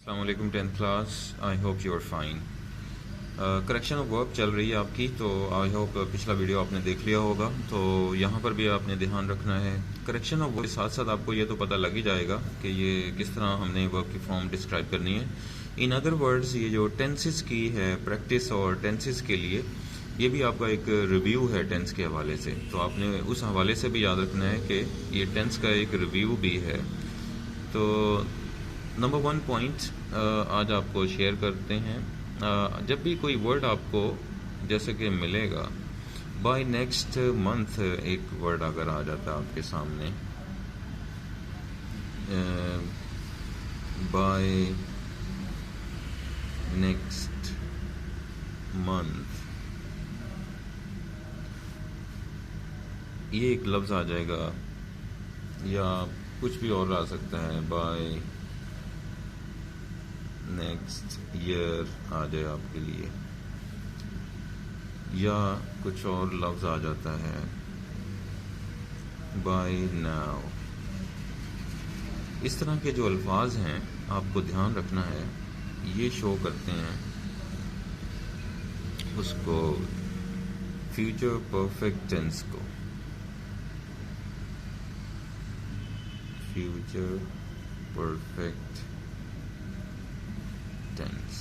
अस्सलामुअलैकुम 10th class. I hope you are fine. Correction of verb चल रही है आपकी, तो आई होप पिछला वीडियो आपने देख लिया होगा। तो यहाँ पर भी आपने ध्यान रखना है। करेक्शन ऑफ वर्ब के साथ साथ आपको ये तो पता लग ही जाएगा कि ये किस तरह हमने वर्ब की फॉर्म डिस्क्राइब करनी है। इन अदर वर्ड्स, ये जो टेंसेस की है प्रैक्टिस और टेंसेस के लिए, ये भी आपका एक रिव्यू है टेंस के हवाले से। तो आपने उस हवाले से भी याद रखना है कि ये टेंस का एक रिव्यू भी है। तो नंबर 1 पॉइंट आज आपको शेयर करते हैं। जब भी कोई वर्ड आपको जैसे कि मिलेगा, बाय नेक्स्ट मंथ एक वर्ड अगर आ जाता है आपके सामने, बाय नेक्स्ट मंथ, ये एक लफ्ज़ आ जाएगा, या कुछ भी और आ सकता है, बाय नेक्स्ट ईयर आ जाए आपके लिए, या कुछ और लफ्ज़ आ जाता है बाय नाउ। इस तरह के जो अल्फाज हैं आपको ध्यान रखना है, ये शो करते हैं उसको फ्यूचर परफेक्ट टेंस को। Future perfect tense.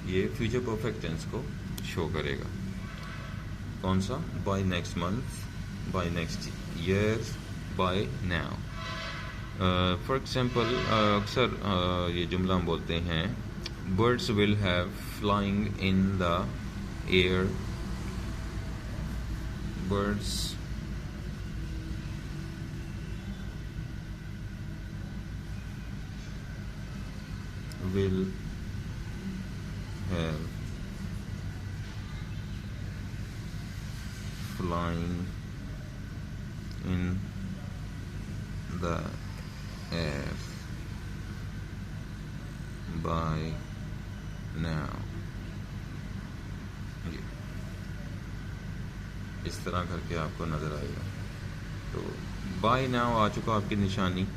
ये फ्यूचर परफेक्ट टेंस को शो करेगा। कौन सा? By next month, by next year, by now. For example, अक्सर ये जुमला हम बोलते हैं, birds will have flying in the air. Birds will have flying in the air by now। इस तरह करके आपको नज़र आएगा। तो बाय नाउ आ चुका आपकी निशानी,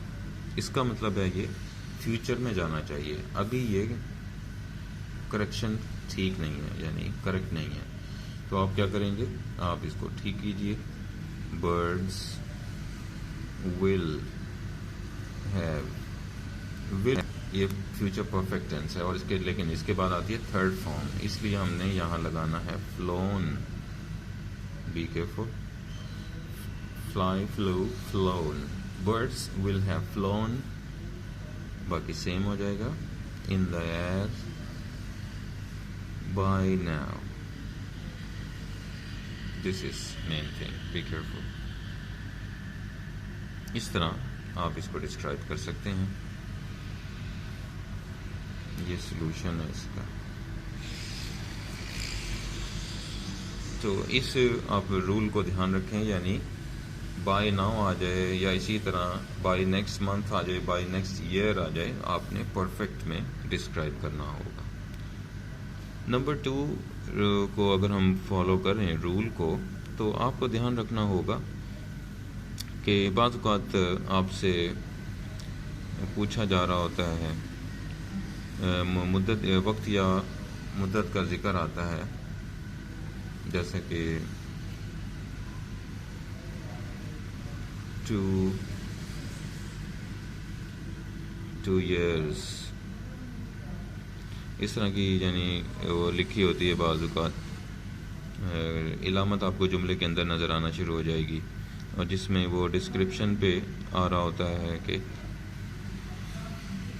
इसका मतलब है ये फ्यूचर में जाना चाहिए। अभी ये करेक्शन ठीक नहीं है, यानी करेक्ट नहीं है। तो आप क्या करेंगे? आप इसको ठीक कीजिए। बर्ड्स विल हैव, विल ये फ्यूचर परफेक्ट टेंस है, और इसके लेकिन इसके बाद आती है थर्ड फॉर्म, इसलिए हमने यहाँ लगाना है phloem. Be careful. Fly, flu, phloem. Birds will have phloem, बाकी सेम हो जाएगा, इन the air by now. This is main thing, be careful. इस तरह आप इसको डिस्क्राइब कर सकते हैं। ये सॉल्यूशन है इसका। तो इस आप रूल को ध्यान रखें, यानी बाय नाउ आ जाए, या इसी तरह बाय नेक्स्ट मंथ आ जाए, बाय नेक्स्ट ईयर आ जाए, आपने परफेक्ट में डिस्क्राइब करना होगा। नंबर 2 को अगर हम फॉलो करें रूल को, तो आपको ध्यान रखना होगा कि बाज़ औक़ात आपसे पूछा जा रहा होता है, मुद्दत वक्त या मुद्दत का जिक्र आता है, जैसे कि 2 years, इस तरह की यानी वो लिखी होती है। बाज़ औक़ात इलामत आपको जुमले के अंदर नज़र आना शुरू हो जाएगी, और जिसमें वो डिस्क्रिप्शन पे आ रहा होता है कि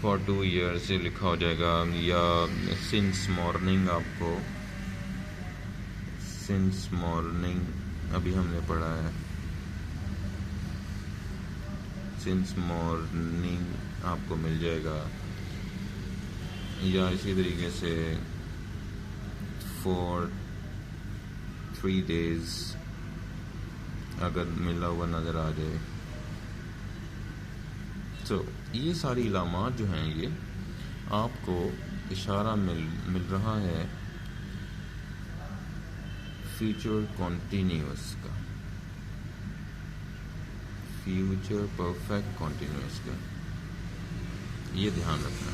फॉर 2 years से लिखा हो जाएगा, या सिंस मॉर्निंग, आपको सिंस मॉर्निंग अभी हमने पढ़ा है, सिंस मॉर्निंग आपको मिल जाएगा, या इसी तरीके से फॉर 3 days अगर मिला हुआ नज़र आ जाए। तो ये सारी इलामात जो हैं, ये आपको इशारा मिल रहा है फ्यूचर कॉन्टीन्यूअस का। फ्यूचर परफेक्ट कॉन्टिन्यूस का, ये ध्यान रखना।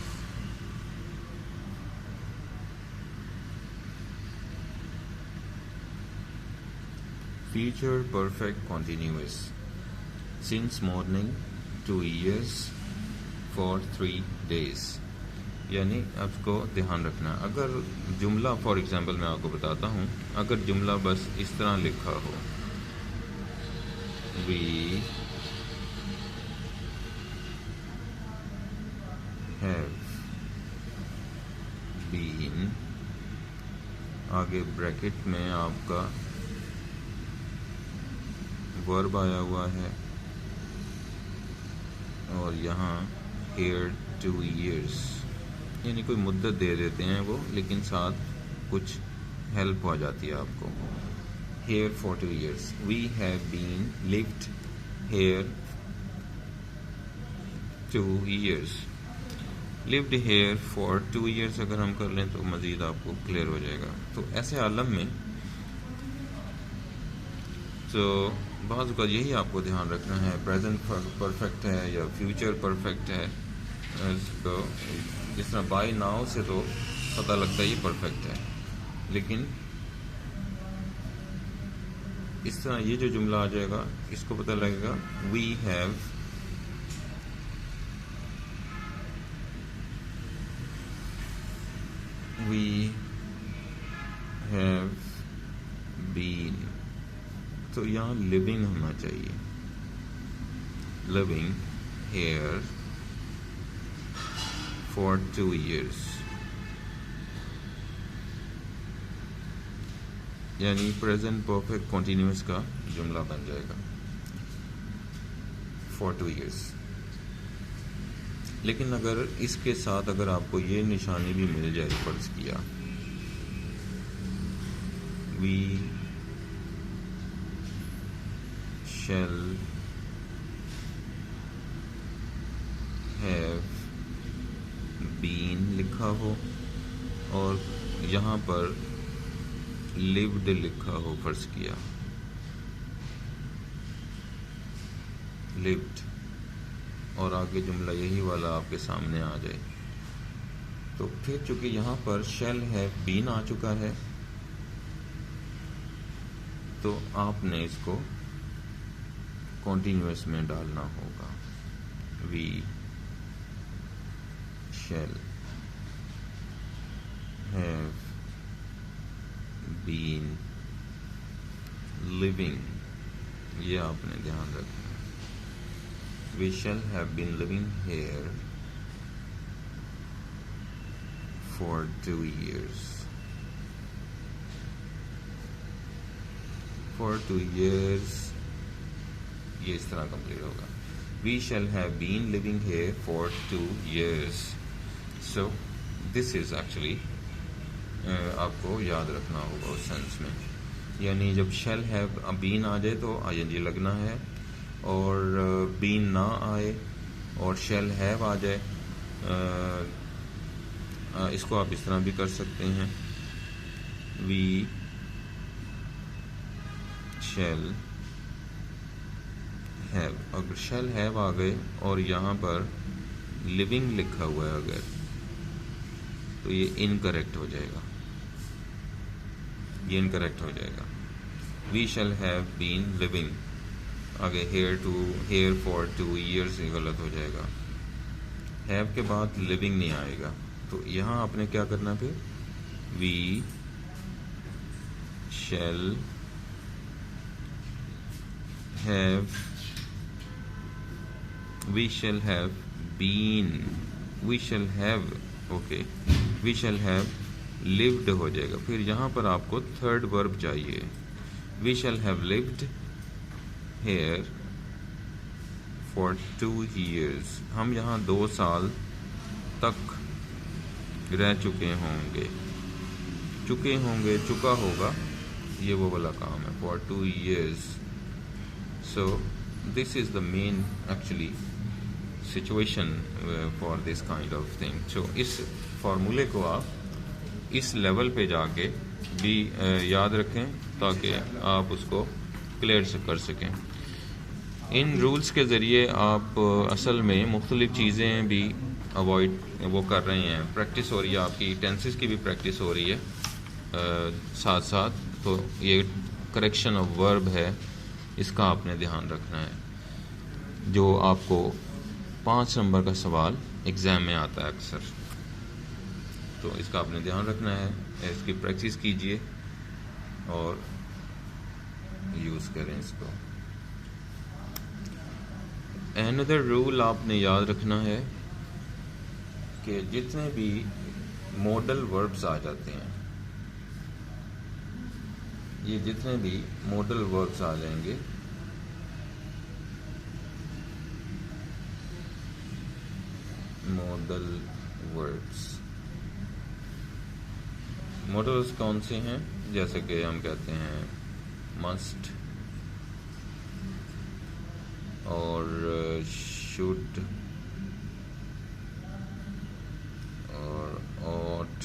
Future perfect continuous since morning 2 years for 3 days, यानी आपको ध्यान रखना। अगर जुमला फॉर एग्जांपल मैं आपको बताता हूँ, अगर जुमला बस इस तरह लिखा हो, वी हैव बीन, आगे ब्रैकेट में आपका वर्ब आया हुआ है और यहाँ here 2 years, यानी कोई मुद्दत दे देते हैं वो, लेकिन साथ कुछ हेल्प हो जाती है आपको। here for 2 years, we have been lived here 2 years, lived here for 2 years अगर हम कर लें तो मज़ीद आपको क्लियर हो जाएगा। तो ऐसे आलम में तो बाज़ का यही आपको ध्यान रखना है, प्रेजेंट परफेक्ट है या फ्यूचर परफेक्ट है। इसको जिस तरह बाय नाउ से तो पता लगता है ये परफेक्ट है, लेकिन इस तरह ये जो जुमला आ जाएगा इसको पता लगेगा वी हैव बीन, तो यहाँ लिविंग होना चाहिए, लिविंग हेयर फॉर 2 years, यानी प्रेजेंट परफेक्ट कॉन्टिन्यूस का जुमला बन जाएगा फॉर 2 years। लेकिन अगर इसके साथ अगर आपको ये निशानी भी मिल जाए, फर्ज किया वी shall have been लिखा हो और यहाँ पर lived लिखा हो, फर्ज किया lived, और आगे जुमला यही वाला आपके सामने आ जाए, तो फिर चूंकि यहाँ पर shall have been आ चुका है तो आपने इसको कॉन्टिन्यूस में डालना होगा। We shall have been living, ये आपने ध्यान रखना। We shall have been living here for 2 years, for 2 years, ये इस तरह कंप्लीट होगा। We shall have been living here for 2 years। So this is actually आपको याद रखना होगा उस सेंस में, यानी जब शैल हैव बीन आ जाए तो आईएनजी लगना है, और बीन ना आए और शैल हैव आ जाए, इसको आप इस तरह भी कर सकते हैं, वी शैल हैव। अगर शैल हैव आ गए और यहाँ पर लिविंग लिखा हुआ है अगर, तो ये इनकरेक्ट हो जाएगा, ये इनकरेक्ट हो जाएगा। We shall have been living, आगे हेयर फॉर 2 years ये गलत हो जाएगा, हैव के बाद लिविंग नहीं आएगा, तो यहाँ आपने क्या करना फिर, we shall have, we shall have been, we shall have, okay, we shall have lived हो जाएगा। फिर यहाँ पर आपको थर्ड वर्ब चाहिए, we shall have lived here for 2 years, हम यहाँ 2 साल तक रह चुके होंगे, चुका होगा, ये वो वाला काम है, for 2 years। so this is the main actually situation for this kind of thing। so इस फार्मूले को आप इस लेवल पे जाके भी याद रखें ताकि आप उसको क्लियर से कर सकें। इन रूल्स के ज़रिए आप असल में मुख्तलिफ़ चीज़ें भी अवॉइड वो कर रहे हैं, प्रैक्टिस हो रही है, आपकी टेंसेस की भी प्रैक्टिस हो रही है साथ साथ। तो ये करेक्शन ऑफ वर्ब है, इसका आपने ध्यान रखना है, जो आपको 5 नंबर का सवाल एग्ज़ाम में आता है अक्सर। तो इसका आपने ध्यान रखना है, इसकी प्रैक्टिस कीजिए और यूज़ करें इसको। अनदर रूल आपने याद रखना है कि जितने भी मॉडल वर्ब्स आ जाते हैं, ये जितने भी मॉडल वर्ब्स आ जाएंगे, मॉडल वर्ब्स, मॉडल्स कौन से हैं? जैसे कि हम कहते हैं मस्ट और शुड और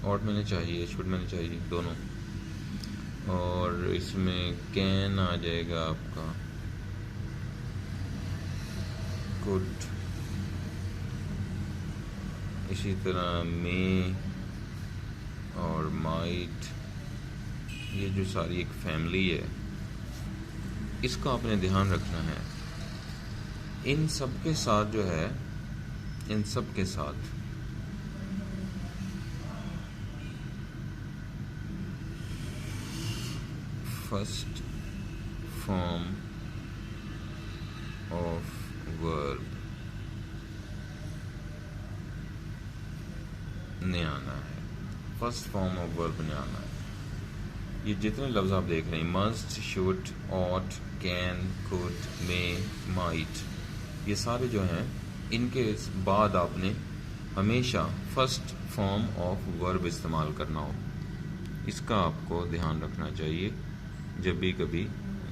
ought मैंने चाहिए, शुड मैंने चाहिए, दोनों। और इसमें कैन आ जाएगा आपका, कुड, इसी तरह मे और माइट। ये जो सारी एक फैमिली है, इसका आपने ध्यान रखना है। इन सब के साथ जो है, इन सब के साथ फर्स्ट फॉर्म ऑफ वर्ब ने आना है, फर्स्ट फॉर्म ऑफ वर्ब ने आना है। ये जितने लफ्ज़ आप देख रहे हैं, must, should, ought, can, could, may, might, ये सारे जो हैं, इनके बाद आपने हमेशा फर्स्ट फॉर्म ऑफ वर्ब इस्तेमाल करना हो। इसका आपको ध्यान रखना चाहिए जब भी कभी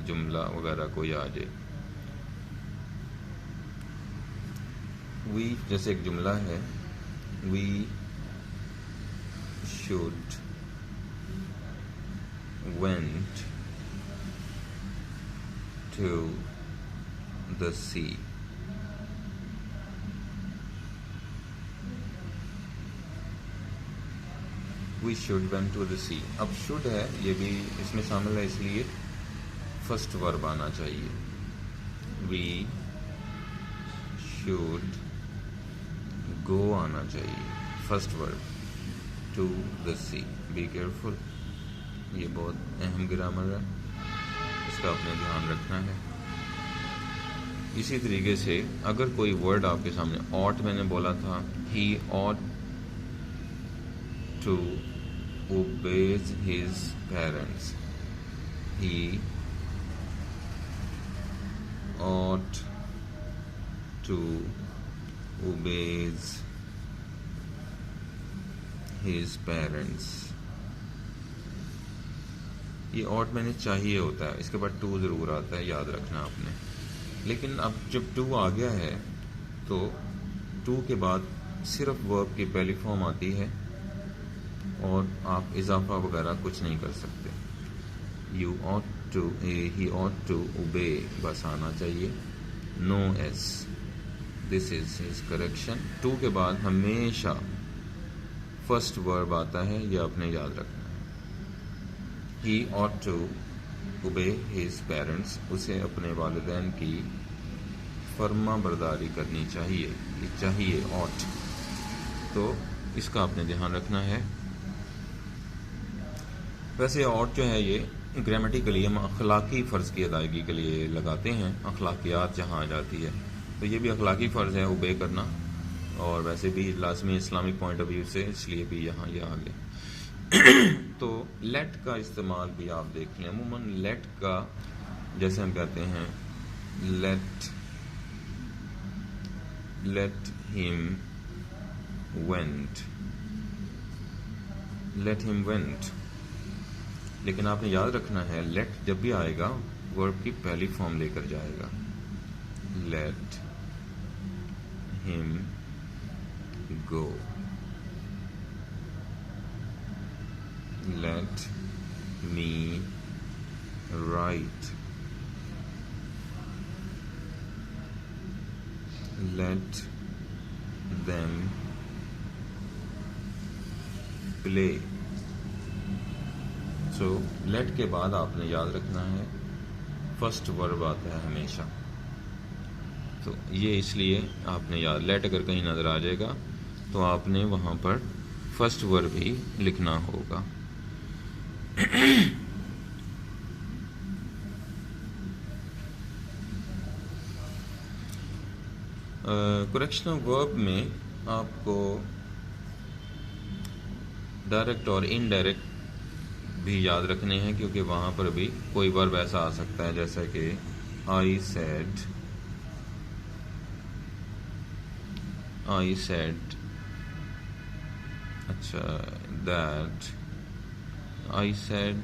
जुमला वगैरह कोई आ जाए। वी जैसे एक जुमला है, we should went to the sea. We should went to the sea. अब should है, ये भी इसमें शामिल है, इसलिए फर्स्ट वर्ब आना चाहिए। We should go आना चाहिए, first verb. To the sea. Be careful. ये बहुत अहम ग्रामर है, इसका आपने ध्यान रखना है। इसी तरीके से अगर कोई वर्ड आपके सामने, ought मैंने बोला था, he ought to obeys his parents, he ought to obeys his parents। ये ought मैंने चाहिए होता है, इसके बाद to ज़रूर आता है, याद रखना आपने। लेकिन अब जब to आ गया है तो to के बाद सिर्फ वर्ब की पहली फॉर्म आती है और आप इजाफा वगैरह कुछ नहीं कर सकते। You ought to, he ought to obey बस आना चाहिए, no s, this is his correction। to के बाद हमेशा फर्स्ट वर्ब आता है, यह आपने याद रखना है। He ought to obey his parents, उसे अपने वालिदैन की फर्मा बरदारी करनी चाहिए, ये चाहिए ought। तो इसका आपने ध्यान रखना है। वैसे ought जो है ये ग्रामेटिकली हम अखलाकी फ़र्ज़ की अदायगी के लिए लगाते हैं, अखलाकियात जहाँ आ जाती है, तो ये भी अखलाकी फ़र्ज़ है ओबे करना, और वैसे भी लाजमी इस्लामिक पॉइंट ऑफ व्यू से, इसलिए भी यहाँ ये आ गया। तो लेट का इस्तेमाल भी आप देख लें। अमूमन लेट का जैसे हम कहते हैं लेट हिम वेंट, लेकिन आपने याद रखना है लेट जब भी आएगा वर्ब की पहली फॉर्म लेकर जाएगा। Let him go, let me write, let them play. So let के बाद आपने याद रखना है फर्स्ट वर्ब आता है हमेशा, तो ये इसलिए आपने याद, लेट अगर कहीं नज़र आ जाएगा तो आपने वहाँ पर फर्स्ट वर्ब ही लिखना होगा। करेक्शनल वर्ब में आपको डायरेक्ट और इनडायरेक्ट भी याद रखने हैं, क्योंकि वहाँ पर भी कोई वर्ब ऐसा आ सकता है जैसा कि आई सेड, अच्छा that, I said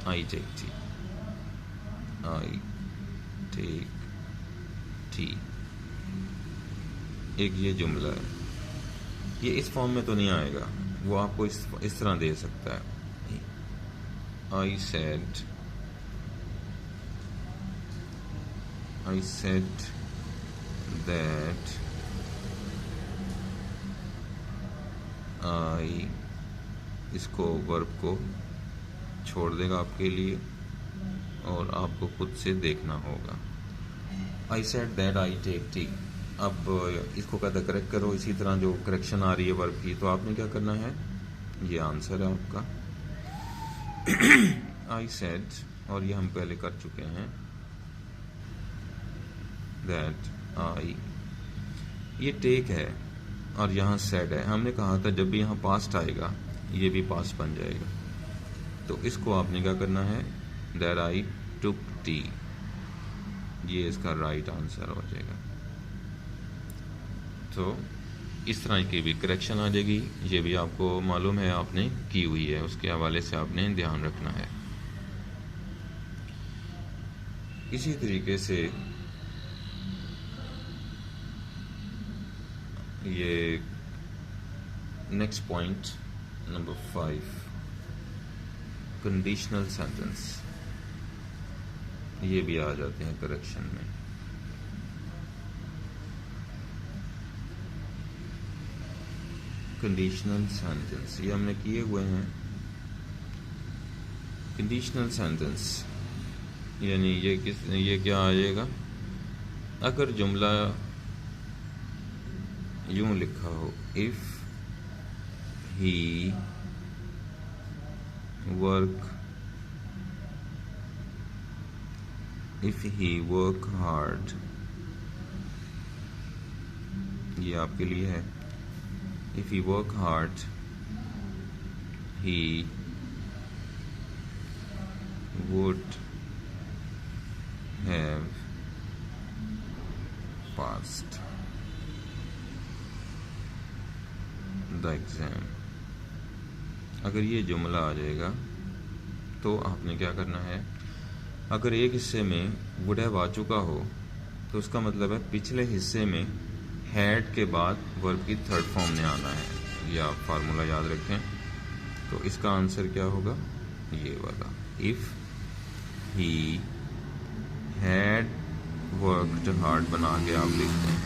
I take tea, I take tea, एक ये जुमला है, ये इस फॉर्म में तो नहीं आएगा, वो आपको इस तरह दे सकता है, I said that I, इसको वर्ब को छोड़ देगा आपके लिए और आपको खुद से देखना होगा। I said that I take tea, अब इसको कहता करेक्ट करो, इसी तरह जो करेक्शन आ रही है वर्ब की, तो आपने क्या करना है, ये आंसर है आपका। I said, और ये हम पहले कर चुके हैं, that I, ये टेक है और यहाँ सेड है, हमने कहा था जब भी यहाँ पास्ट आएगा ये भी पास्ट बन जाएगा, तो इसको आपने क्या करना है, that I took tea, ये इसका राइट आंसर हो जाएगा। तो इस तरह की भी करेक्शन आ जाएगी, ये भी आपको मालूम है, आपने की हुई है, उसके हवाले से आपने ध्यान रखना है। इसी तरीके से ये next point number 5, conditional sentence, ये भी आ जाते हैं करेक्शन में। कंडीशनल सेंटेंस ये हमने किए हुए हैं। कंडीशनल सेंटेंस यानी ये क्या आ जाएगा, अगर जुमला यूं लिखा हो, इफ ही वर्क हार्ड, ये आपके लिए है, if he work hard he would have passed the exam। अगर ये जुमला आ जाएगा तो आपने क्या करना है, अगर एक हिस्से में would have आ चुका हो तो उसका मतलब है पिछले हिस्से में हैड के बाद वर्ब की थर्ड फॉर्म में आना है, ये आप फार्मूला याद रखें। तो इसका आंसर क्या होगा, ये वाला, if he had worked hard बना के आप लिखते हैं।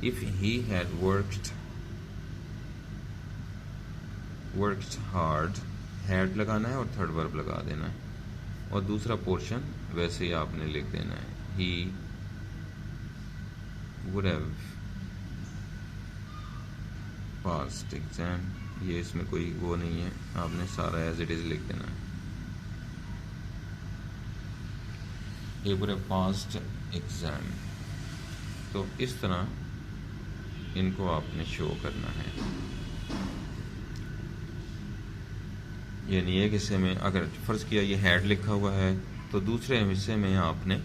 If he had worked hard, had लगाना है और थर्ड वर्ब लगा देना है, और दूसरा पोर्शन वैसे ही आपने लिख देना है, he would have passed exam, ये इसमें कोई वो नहीं है, आपने सारा एज इट इज लिख देना है, he would have passed exam. तो इस तरह इनको आपने शो करना है, यानी एक हिस्से में अगर फर्ज किया ये हैड लिखा हुआ है तो दूसरे हिस्से में आपने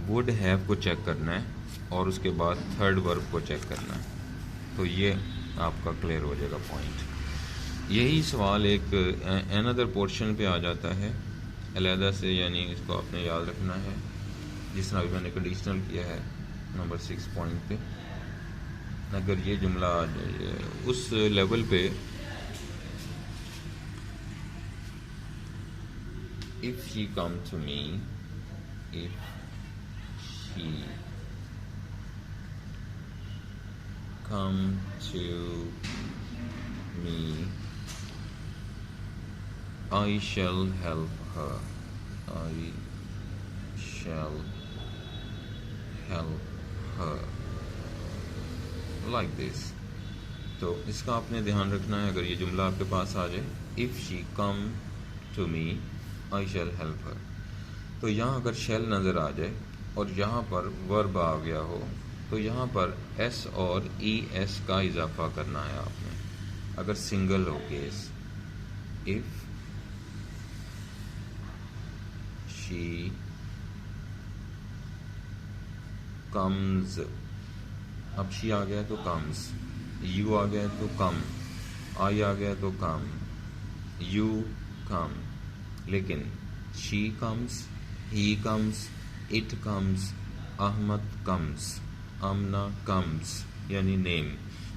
वुड हैव को चेक करना है और उसके बाद थर्ड वर्ब को चेक करना है, तो ये आपका क्लियर हो जाएगा पॉइंट। यही सवाल एक अनदर पोर्शन पे आ जाता है अलहदा से, यानी इसको आपने याद रखना है, जिस तरह अभी मैंने कंडीशनल किया है नंबर 6 पॉइंट पे। अगर ये जुमला आ जाए उस लेवल पे, if she come to me, if she come to me, I shall help her. I shall help her. Like this. तो इसका आपने ध्यान रखना है, अगर ये जुमला आपके पास आ जाए, if she come to me I shall help her, तो यहाँ अगर शैल नज़र आ जाए और यहाँ पर वर्ब आ गया हो तो यहाँ पर एस और ई एस का इजाफा करना है आपने, अगर सिंगल हो केस। इफ़ शी कम्स, अब शी आ गया तो कम्स, यू आ गया तो कम, आई आ गया तो कम, यू कम, लेकिन she comes, he comes, it comes, Ahmad comes, Amna comes, यानी नेम।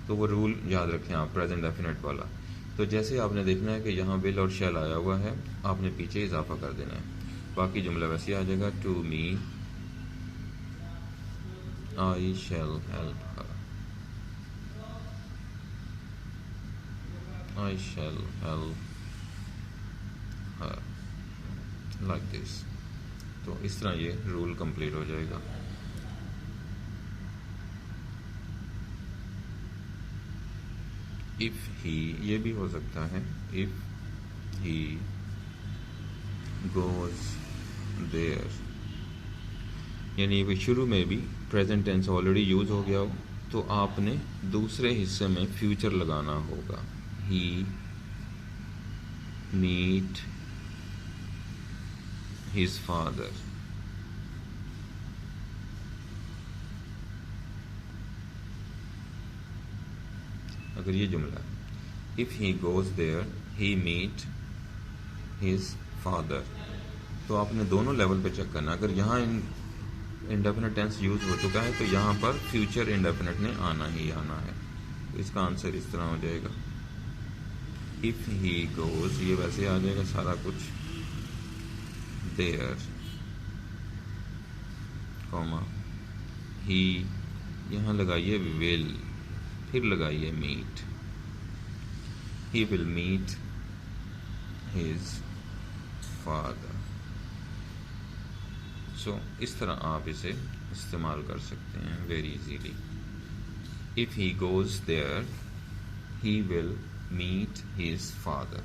तो वो रूल याद रखें आप, प्रेजेंट डेफिनेट वाला। तो जैसे आपने देखना है कि यहाँ विल और शैल आया हुआ है, आपने पीछे इजाफा कर देना है, बाकी जुमला वैसे आ जाएगा। To me I shall help her, I shall help her, like this। तो इस तरह ये रूल कंप्लीट हो जाएगा। इफ ही, ये भी हो सकता है, इफ ही गोज देयर, यानी वो शुरू में भी प्रेजेंट टेंस ऑलरेडी यूज हो गया हो तो आपने दूसरे हिस्से में फ्यूचर लगाना होगा। He meet his father, अगर ये जुमला, if he goes there he meet his father, तो आपने दोनों लेवल पे चेक करना। अगर यहाँ इंडेफिनिट टेंस यूज हो चुका है तो यहाँ पर फ्यूचर इंडेफिनिट ने आना ही आना है, तो इसका आंसर इस तरह हो जाएगा। इफ ही गोज, ये वैसे आ जाएगा सारा कुछ, देयर कॉमा ही, यहाँ लगाइए विल, फिर लगाइए meet, he will meet his father. So इस तरह आप इसे इस्तेमाल कर सकते हैं very easily. If he goes there he will meet his father,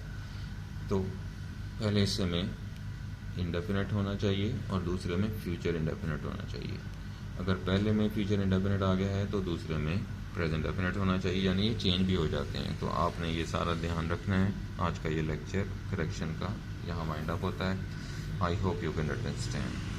तो पहले हिस्से में इंडेफिनेट होना चाहिए और दूसरे में फ्यूचर इंडेफिनेट होना चाहिए। अगर पहले में फ्यूचर इंडेफिनेट आ गया है तो दूसरे में प्रेजेंट डेफिनेट होना चाहिए, यानी ये चेंज भी हो जाते हैं। तो आपने ये सारा ध्यान रखना है। आज का ये लेक्चर करेक्शन का यहाँ वाइंड अप होता है। आई होप यू कैन अंडरस्टैंड।